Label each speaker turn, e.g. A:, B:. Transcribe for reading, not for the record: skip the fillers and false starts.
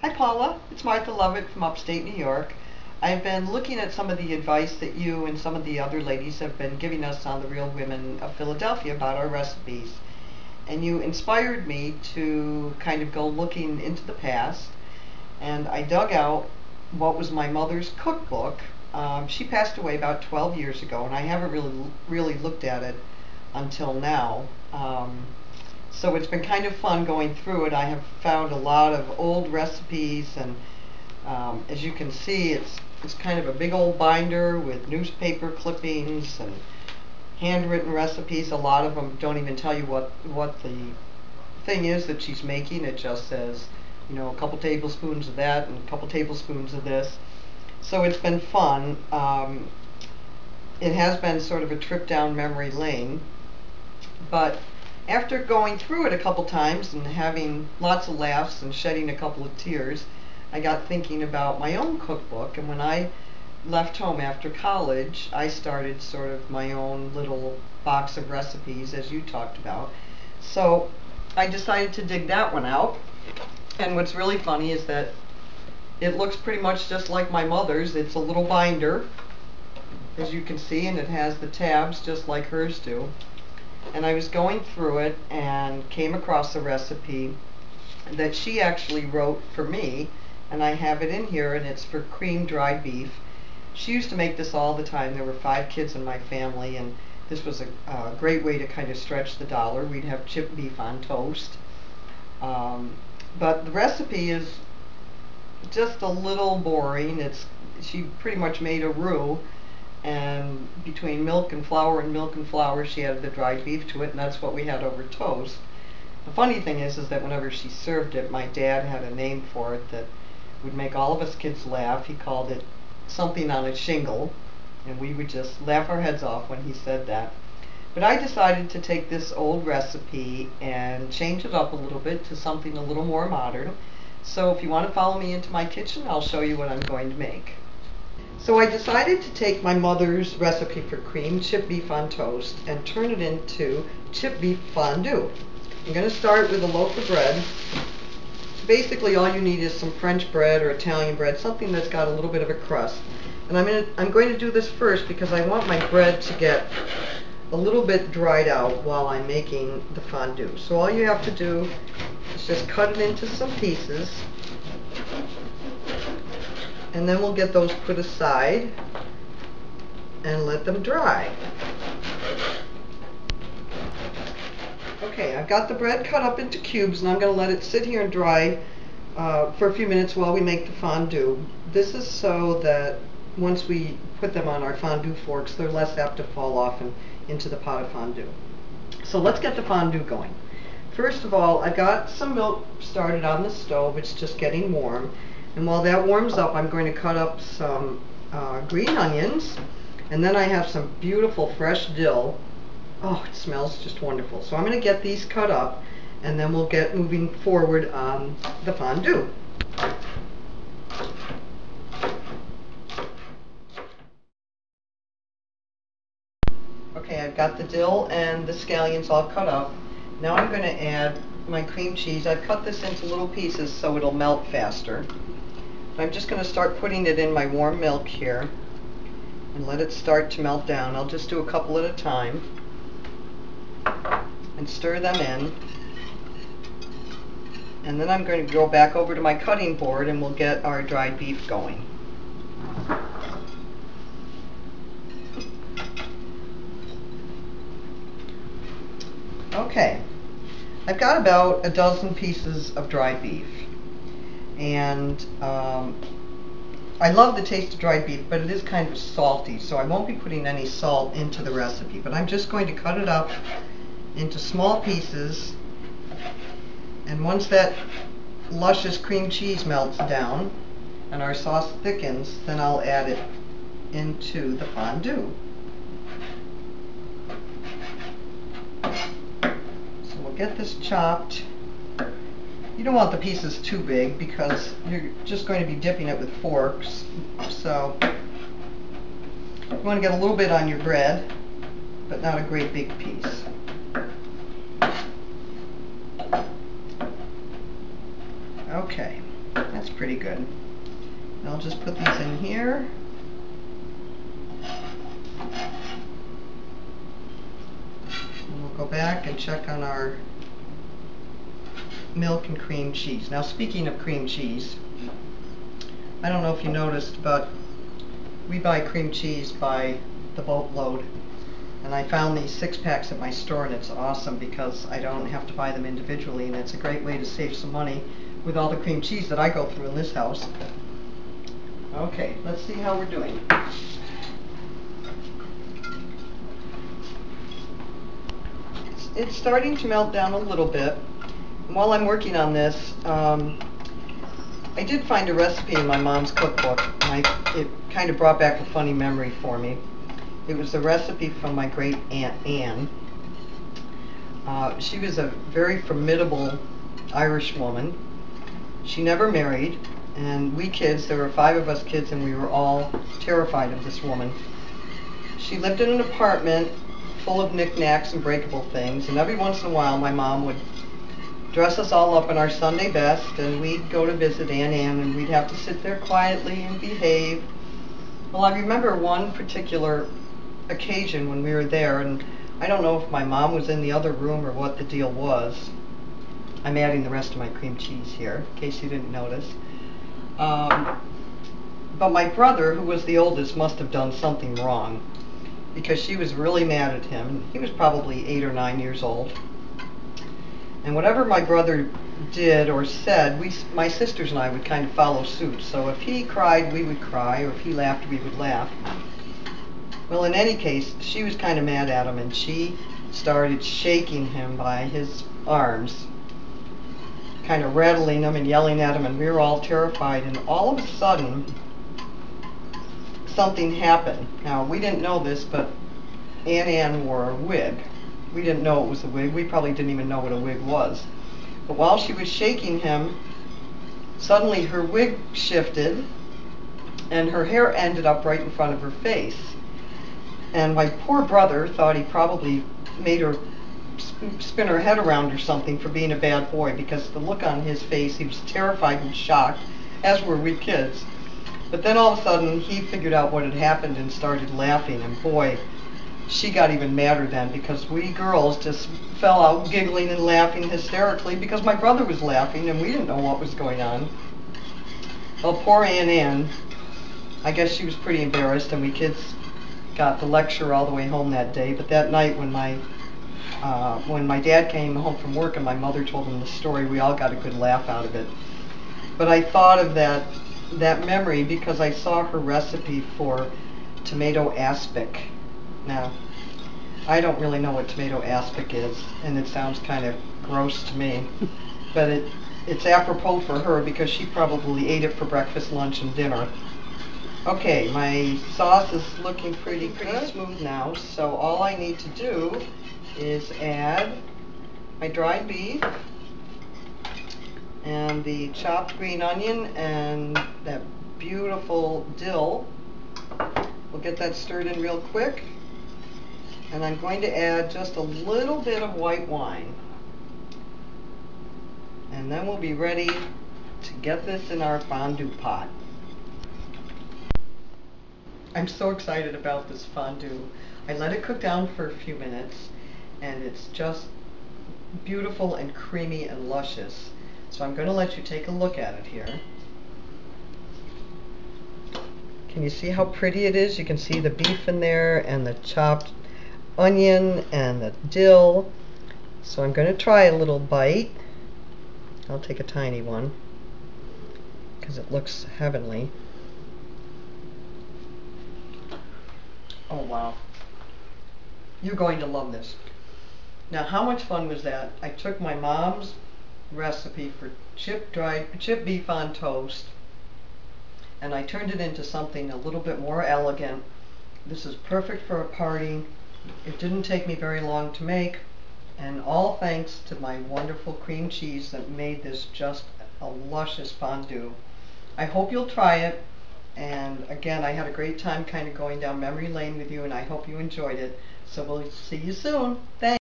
A: Hi Paula, it's Martha Lovett from upstate New York. I've been looking at some of the advice that you and some of the other ladies have been giving us on the Real Women of Philadelphia about our recipes. And you inspired me to kind of go looking into the past, and I dug out what was my mother's cookbook. She passed away about 12 years ago, and I haven't really looked at it until now. So it's been kind of fun going through it. I have found a lot of old recipes, and as you can see, it's kind of a big old binder with newspaper clippings and handwritten recipes. A lot of them don't even tell you what the thing is that she's making. It just says, you know, a couple tablespoons of that and a couple tablespoons of this. So it's been fun. It has been sort of a trip down memory lane, but after going through it a couple times and having lots of laughs and shedding a couple of tears, I got thinking about my own cookbook. And when I left home after college, I started sort of my own little box of recipes, as you talked about. So I decided to dig that one out. And what's really funny is that it looks pretty much just like my mother's. It's a little binder, as you can see, and it has the tabs just like hers do. And I was going through it and came across a recipe that she actually wrote for me, and I have it in here, and it's for cream dried beef. She used to make this all the time. There were 5 kids in my family, and this was a great way to kind of stretch the dollar. We'd have chipped beef on toast. But the recipe is just a little boring. She pretty much made a roux, and between milk and flour she added the dried beef to it, and that's what we had over toast. The funny thing is that whenever she served it, my dad had a name for it that would make all of us kids laugh. He called it something on a shingle, and we would just laugh our heads off when he said that. But I decided to take this old recipe and change it up a little bit to something a little more modern. So if you want to follow me into my kitchen, I'll show you what I'm going to make. So I decided to take my mother's recipe for cream chipped beef on toast and turn it into chipped beef fondue. I'm going to start with a loaf of bread. Basically all you need is some French bread or Italian bread, something that's got a little bit of a crust. And I'm going to do this first because I want my bread to get a little bit dried out while I'm making the fondue. So all you have to do is just cut it into some pieces, and then we'll get those put aside and let them dry. Okay, I've got the bread cut up into cubes, and I'm going to let it sit here and dry for a few minutes while we make the fondue. This is so that once we put them on our fondue forks, they're less apt to fall off and into the pot of fondue. So let's get the fondue going. First of all, I got some milk started on the stove. It's just getting warm. And while that warms up, I'm going to cut up some green onions, and then I have some beautiful fresh dill. Oh, it smells just wonderful. So I'm going to get these cut up, and then we'll get moving forward on the fondue. Okay, I've got the dill and the scallions all cut up. Now I'm going to add my cream cheese. I've cut this into little pieces so it'll melt faster. I'm just going to start putting it in my warm milk here and let it start to melt down. I'll just do a couple at a time and stir them in. And then I'm going to go back over to my cutting board and we'll get our dried beef going. Okay, I've got about a dozen pieces of dried beef, and I love the taste of dried beef, but it is kind of salty, so I won't be putting any salt into the recipe, but I'm just going to cut it up into small pieces, and once that luscious cream cheese melts down and our sauce thickens, then I'll add it into the fondue. Get this chopped. You don't want the pieces too big because you're just going to be dipping it with forks. So you want to get a little bit on your bread, but not a great big piece. Okay. That's pretty good. And I'll just put these in here. And we'll go back and check on our milk and cream cheese. Now, speaking of cream cheese, I don't know if you noticed, but we buy cream cheese by the boatload. And I found these 6-packs at my store, and it's awesome because I don't have to buy them individually, and it's a great way to save some money with all the cream cheese that I go through in this house. Okay, let's see how we're doing. It's starting to melt down a little bit. And while I'm working on this, I did find a recipe in my mom's cookbook. It kind of brought back a funny memory for me. It was a recipe from my great aunt Anne. She was a very formidable Irish woman. She never married, and we kids, there were 5 of us kids, and we were all terrified of this woman. She lived in an apartment full of knickknacks and breakable things, and every once in a while my mom would dress us all up in our Sunday best, and we'd go to visit Aunt Anne, and we'd have to sit there quietly and behave. Well, I remember one particular occasion when we were there, and I don't know if my mom was in the other room or what the deal was. I'm adding the rest of my cream cheese here, in case you didn't notice. But my brother, who was the oldest, must have done something wrong, because she was really mad at him. He was probably 8 or 9 years old. And whatever my brother did or said, my sisters and I would kind of follow suit. So if he cried, we would cry, or if he laughed, we would laugh. Well, in any case, she was kind of mad at him, and she started shaking him by his arms, kind of rattling him and yelling at him, and we were all terrified. And all of a sudden, something happened. Now, we didn't know this, but Aunt Anne wore a wig. We didn't know it was a wig. We probably didn't even know what a wig was. But while she was shaking him, suddenly her wig shifted, and her hair ended up right in front of her face. And my poor brother thought he probably made her spin her head around or something for being a bad boy, because the look on his face, he was terrified and shocked, as were we kids. But then all of a sudden he figured out what had happened and started laughing, and boy, she got even madder then, because we girls just fell out giggling and laughing hysterically because my brother was laughing and we didn't know what was going on. Well, poor Aunt Anne, I guess she was pretty embarrassed, and we kids got the lecture all the way home that day. But that night when my dad came home from work and my mother told him the story, we all got a good laugh out of it. But I thought of that memory because I saw her recipe for tomato aspic. Now, I don't really know what tomato aspic is, and it sounds kind of gross to me, but it's apropos for her because she probably ate it for breakfast, lunch, and dinner. Okay, my sauce is looking pretty smooth now, so all I need to do is add my dried beef and the chopped green onion and that beautiful dill. We'll get that stirred in real quick, and I'm going to add just a little bit of white wine, and then we'll be ready to get this in our fondue pot. I'm so excited about this fondue. I let it cook down for a few minutes, and it's just beautiful and creamy and luscious. So I'm going to let you take a look at it here. Can you see how pretty it is? You can see the beef in there and the chopped onion and the dill. So I'm going to try a little bite. I'll take a tiny one because it looks heavenly. Oh wow. You're going to love this. Now, how much fun was that? I took my mom's recipe for chip beef on toast, and I turned it into something a little bit more elegant. This is perfect for a party. It didn't take me very long to make, and all thanks to my wonderful cream cheese that made this just a luscious fondue. I hope you'll try it. And again, I had a great time kind of going down memory lane with you, and I hope you enjoyed it. So we'll see you soon. Thanks.